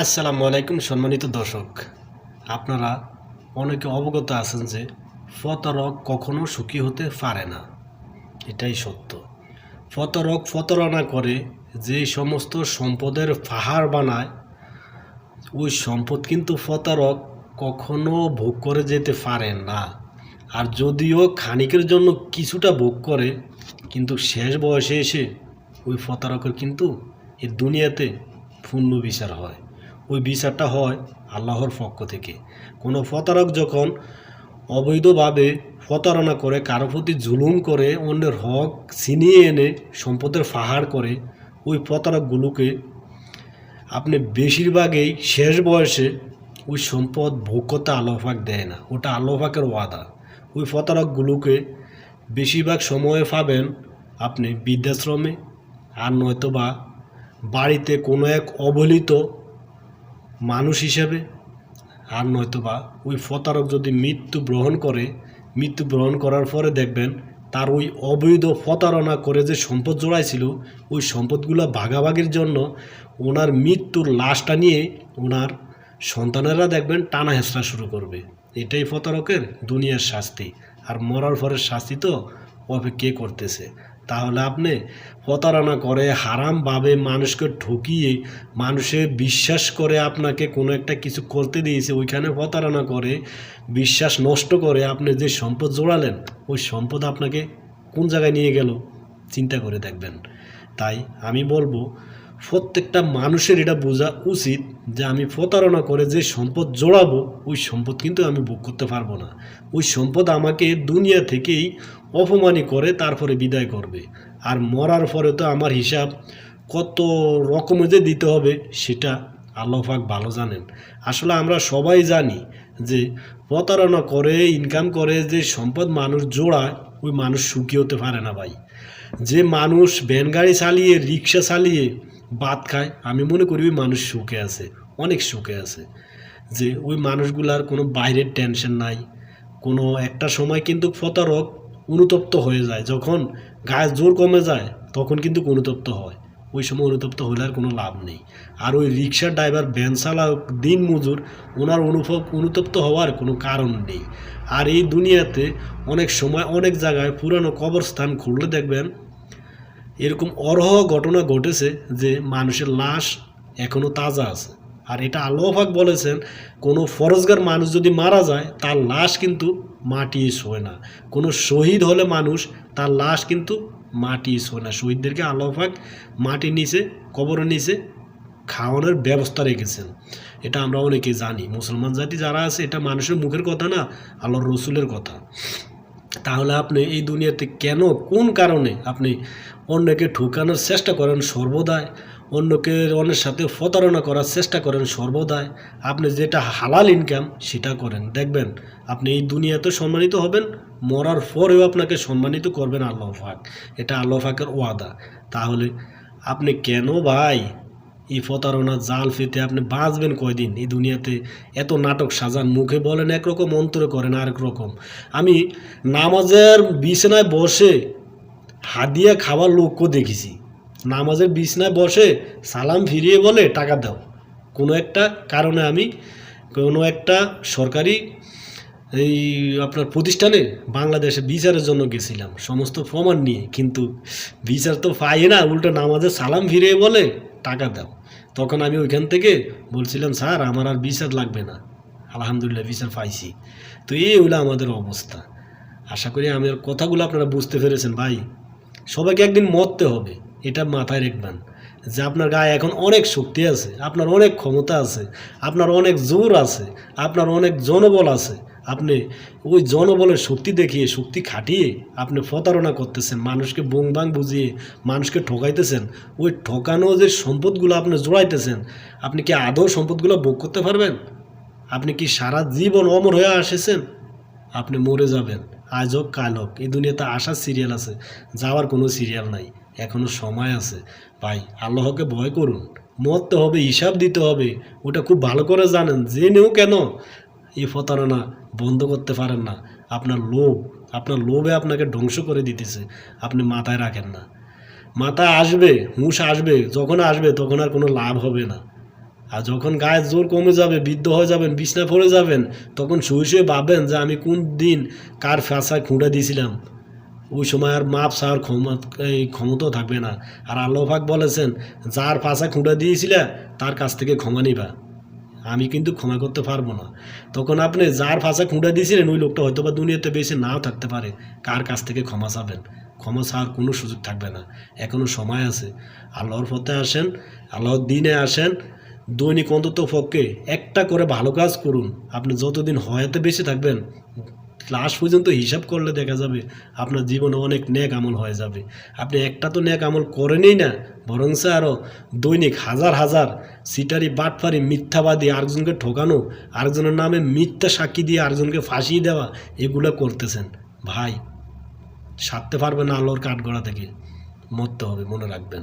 আসসালামু আলাইকুম সম্মানিত দর্শক, আপনারা অনেকে অবগত আছেন যে প্রতারক কখনো সুখী হতে পারে না। এটাই সত্য। প্রতারক প্রতারণা করে যে সমস্ত সম্পদের পাহাড় বানায়, ওই সম্পদ কিন্তু প্রতারক কখনো ভোগ করে যেতে পারে না। আর যদিও ক্ষণিকের জন্য কিছুটা ভোগ করে, কিন্তু শেষ বয়সে এসে ওই প্রতারকের কিন্তু এই দুনিয়াতে পূর্ণ বিচার হয়। ওই বিচারটা হয় আল্লাহর পক্ষ থেকে। কোনো প্রতারক যখন অবৈধভাবে প্রতারণা করে, কারো প্রতি জুলুম করে, অন্যের হক ছিনিয়ে এনে সম্পদের পাহাড় করে, ওই প্রতারকগুলোকে আপনি বেশিরভাগই শেষ বয়সে ওই সম্পদ ভোগ করতে আল্লাহ পাক দেয় না। ওটা আল্লাহ পাকের ওয়াদা। ওই প্রতারকগুলোকে বেশিরভাগ সময়ে পাবেন আপনি বৃদ্ধাশ্রমে, আর নয়তোবা বাড়িতে কোনো এক অবহেলিত মানুষ হিসেবে, আর নয়তোবা ওই প্রতারক যদি মৃত্যু গ্রহণ করার পরে দেখবেন তার ওই অবৈধ প্রতারণা করে যে সম্পদ জোড়াইছিল, ওই সম্পদগুলো ভাগাভাগির জন্য ওনার মৃত্যুর লাশটা নিয়ে ওনার সন্তানেরা দেখবেন টানা হেঁচড়া শুরু করবে। এটাই প্রতারকের দুনিয়ার শাস্তি। আর মরার পরের শাস্তি তো কে করতেছে। তাহলে আপনি প্রতারণা করে হারামভাবে মানুষকে ঠকিয়ে, মানুষে বিশ্বাস করে আপনাকে কোনো একটা কিছু করতে দিয়েছে, ওইখানে প্রতারণা করে বিশ্বাস নষ্ট করে আপনি যে সম্পদ জোড়ালেন, ওই সম্পদ আপনাকে কোন জায়গায় নিয়ে গেল চিন্তা করে দেখবেন। তাই আমি বলবো প্রত্যেকটা মানুষের এটা বোঝা উচিত যে আমি প্রতারণা করে যে সম্পদ জোড়াবো, ওই সম্পদ কিন্তু আমি ভোগ করতে পারবো না। ওই সম্পদ আমাকে দুনিয়া থেকেই অপমানি করে তারপরে বিদায় করবে। আর মরার পরে তো আমার হিসাব কত রকমে যে দিতে হবে সেটা আল্লাহ পাক ভালো জানেন। আসলে আমরা সবাই জানি যে প্রতারণা করে ইনকাম করে যে সম্পদ মানুষ জোড়ায়, ওই মানুষ সুখী হতে পারে না ভাই। যে মানুষ ভ্যান গাড়ি চালিয়ে, রিক্সা চালিয়ে ভাত খায়, আমি মনে করি ওই মানুষ সুখে আছে, অনেক সুখে আছে। যে ওই মানুষগুলার কোনো বাইরের টেনশন নাই। কোনো একটা সময় কিন্তু প্রতারক অনুতপ্ত হয়ে যায়, যখন গায়ে জোর কমে যায় তখন কিন্তু অনুতপ্ত হয়। ওই সময় অনুতপ্ত হলে আর কোনো লাভ নেই। আর ওই রিক্সার ড্রাইভার, ভ্যান চালক, দিন মজুর, ওনার অনুতপ্ত হওয়ার কোনো কারণ নেই। আর এই দুনিয়াতে অনেক সময় অনেক জায়গায় পুরানো কবরস্থান খুঁড়লে দেখবেন এরকম অরহ ঘটনা ঘটেছে যে মানুষের লাশ এখনও তাজা আছে। আর এটা আল্লাহ পাক বলেছেন, কোনো ফরজগার মানুষ যদি মারা যায় তার লাশ কিন্তু মাটি ছোঁয় না। কোনো শহীদ হলে মানুষ তার লাশ কিন্তু মাটি ছোঁয় না। শহীদদেরকে আল্লাহ পাক মাটির নিচে, কবরের নিচে খাওয়ানোর ব্যবস্থা রেখেছেন। এটা আমরা অনেকে জানি। মুসলমান জাতি যারা আছে, এটা মানুষের মুখের কথা না, আল্লাহর রসুলের কথা। তাহলে আপনি এই দুনিয়াতে কেন, কোন কারণে আপনি অন্যকে ঠকানোর চেষ্টা করেন সর্বদাই, অন্যের সাথে প্রতারণা করার চেষ্টা করেন সর্বদাই? আপনি যেটা হালাল ইনকাম সেটা করেন, দেখবেন আপনি এই দুনিয়াতে সম্মানিত হবেন, মরার পরেও আপনাকে সম্মানিত করবেন আল্লাহ পাক। এটা আল্লাহ পাকের ওয়াদা। তাহলে আপনি কেন ভাই এই প্রতারণা জাল ফেতে আপনি বাঁচবেন কয়দিন এই দুনিয়াতে? এত নাটক সাজান, মুখে বলেন একরকম, অন্তরে করেন আরেক রকম। আমি নামাজের বিছানায় বসে হাদিয়া খাওয়ার লোকও দেখেছি। নামাজের বিছানায় বসে সালাম ফিরিয়ে বলে টাকা দাও। কোনো একটা কারণে আমি কোনো একটা সরকারি এই আপনার প্রতিষ্ঠানে বাংলাদেশে বিচারের জন্য গেছিলাম সমস্ত প্রমাণ নিয়ে, কিন্তু বিচার তো পাই না, উল্টো নামাজের সালাম ফিরিয়ে বলে টাকা দাও। তখন আমি ওইখান থেকে বলছিলাম, স্যার আমার আর বিচার লাগবে না, আলহামদুলিল্লাহ বিচার পাইছি। তো এই হলো আমাদের অবস্থা। আশা করি আমার কথাগুলো আপনারা বুঝতে পেরেছেন ভাই। সবাইকে একদিন মরতে হবে, এটা মাথায় রাখবেন যে আপনার গায়ে এখন অনেক শক্তি আছে, আপনার অনেক ক্ষমতা আছে, আপনার অনেক জোর আছে, আপনার অনেক জনবল আছে। আপনি ওই জনবলের শক্তি দেখিয়ে, শক্তি খাটিয়ে আপনি প্রতারণা করতেছেন, মানুষকে বোং বাং বুঝিয়ে মানুষকে ঠকাইতেছেন। ওই ঠকানো যে সম্পদগুলো আপনি জোড়াইতেছেন, আপনি কি আদৌ সম্পদগুলো ভোগ করতে পারবেন? আপনি কি সারা জীবন অমর হয়ে এসেছেন? আপনি মরে যাবেন, আজ হোক কাল হোক। এই দুনিয়াতে আসার সিরিয়াল আছে, যাওয়ার কোনো সিরিয়াল নাই। এখনও সময় আছে ভাই, আল্লাহকে ভয় করুন। মরতে হবে, হিসাব দিতে হবে, ওটা খুব ভালো করে জানেন। জেনেও কেন এই প্রতারণা বন্ধ করতে পারেন না? আপনার লোভে আপনাকে ধ্বংস করে দিতেছে, আপনি মাথায় রাখেন না। মাথায় আসবে, হুঁশ আসবে, যখন আসবে তখন আর কোনো লাভ হবে না। আর যখন গায়ের জোর কমে যাবে, বৃদ্ধ হয়ে যাবেন, বিছনা পড়ে যাবেন, তখন শুয়ে শুয়ে ভাববেন যে আমি কোন দিন কার ফাঁসায় খুঁড়ে দিয়েছিলাম। ওই সময় আর মাপ চাওয়ার ক্ষমতাও থাকবে না। আর আল্লাহ পাক বলেছেন, যার ফাঁসা খুঁড়ে দিয়েছিলে তার কাছ থেকে ক্ষমা নিবা, আমি কিন্তু ক্ষমা করতে পারবো না। তখন আপনি যার ফাঁসা খুঁড়ে দিয়েছিলেন ওই লোকটা হয়তো বা দুনিয়াতে বেশি নাও থাকতে পারে, কার কাছ থেকে ক্ষমা চাবেন? ক্ষমা চাওয়ার কোনো সুযোগ থাকবে না। এখনও সময় আছে, আল্লাহর পথে আসেন, আল্লাহর দিনে আসেন। দৈনিক অন্তত পক্ষে একটা করে ভালো কাজ করুন। আপনি যতদিন হয়াতে বেশি থাকবেন, লাস্ট পর্যন্ত হিসাব করলে দেখা যাবে আপনার জীবনে অনেক নেক আমল হয়ে যাবে। আপনি একটা তো নেক আমল করেনই না, বরং আরও দৈনিক হাজার হাজার সিটারি, বাটফারি, মিথ্যাবাদী, আরেকজনকে ঠকানো, আরেকজনের নামে মিথ্যা সাক্ষী দিয়ে আরেকজনকে ফাঁসিয়ে দেওয়া, এগুলো করতেছেন। ভাই, সারতে পারবেন না আল্লাহর কাঠগড়া থেকে, মরতে হবে, মনে রাখবেন।